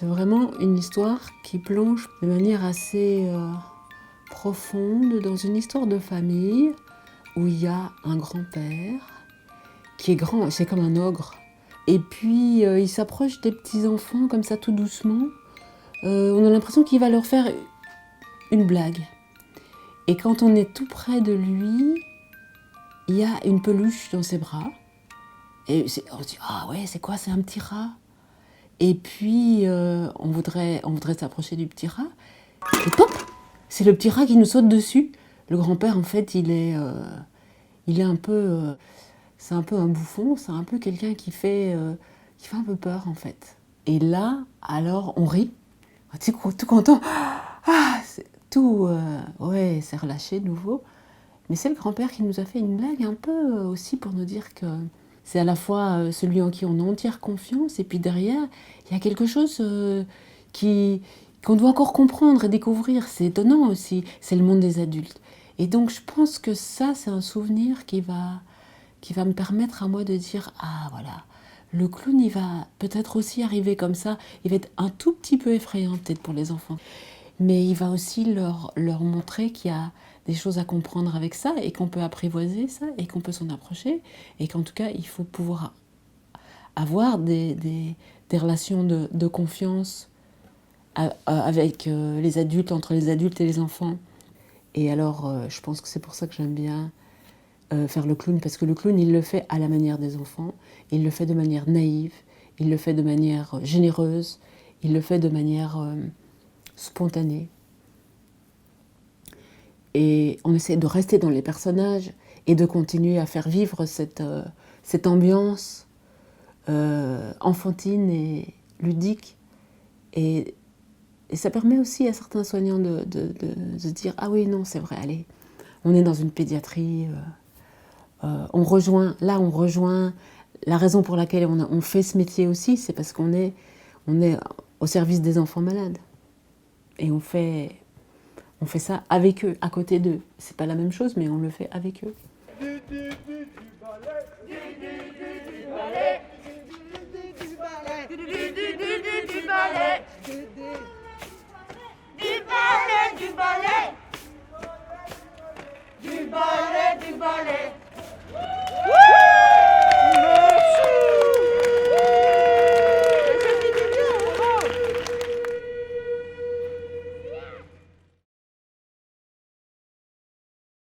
C'est vraiment une histoire qui plonge de manière assez profonde dans une histoire de famille où il y a un grand-père qui est grand, c'est comme un ogre. Et puis il s'approche des petits-enfants comme ça tout doucement. On a l'impression qu'il va leur faire une blague. Et quand on est tout près de lui, il y a une peluche dans ses bras. Et on se dit, ah ouais, c'est quoi, c'est un petit rat? Et puis, on voudrait s'approcher du petit rat. Et pop! C'est le petit rat qui nous saute dessus. Le grand-père, en fait, il est un peu... c'est un peu un bouffon, c'est un peu quelqu'un qui fait un peu peur, en fait. Et là, alors, on rit. Tu sais, tout content. Ah, tout, ouais, c'est relâché de nouveau. Mais c'est le grand-père qui nous a fait une blague un peu aussi pour nous dire que c'est à la fois celui en qui on a entière confiance, et puis derrière, il y a quelque chose qu'on doit encore comprendre et découvrir. C'est étonnant aussi, c'est le monde des adultes. Et donc je pense que ça, c'est un souvenir qui va me permettre à moi de dire, ah voilà, le clown, il va peut-être aussi arriver comme ça, il va être un tout petit peu effrayant peut-être pour les enfants. Mais il va aussi leur montrer qu'il y a des choses à comprendre avec ça et qu'on peut apprivoiser ça et qu'on peut s'en approcher et qu'en tout cas, il faut pouvoir avoir des relations de confiance avec les adultes, entre les adultes et les enfants. Et alors, je pense que c'est pour ça que j'aime bien faire le clown, parce que le clown, il le fait à la manière des enfants, il le fait de manière naïve, il le fait de manière généreuse, il le fait de manière spontanée. Et on essaie de rester dans les personnages et de continuer à faire vivre cette ambiance enfantine et ludique. Et ça permet aussi à certains soignants de se dire « Ah oui, non, c'est vrai, allez, on est dans une pédiatrie, on rejoint la raison pour laquelle on fait ce métier aussi, c'est parce qu'on est au service des enfants malades. Et on fait ça avec eux, à côté d'eux. C'est pas la même chose, mais on le fait avec eux. Du ballet, du ballet.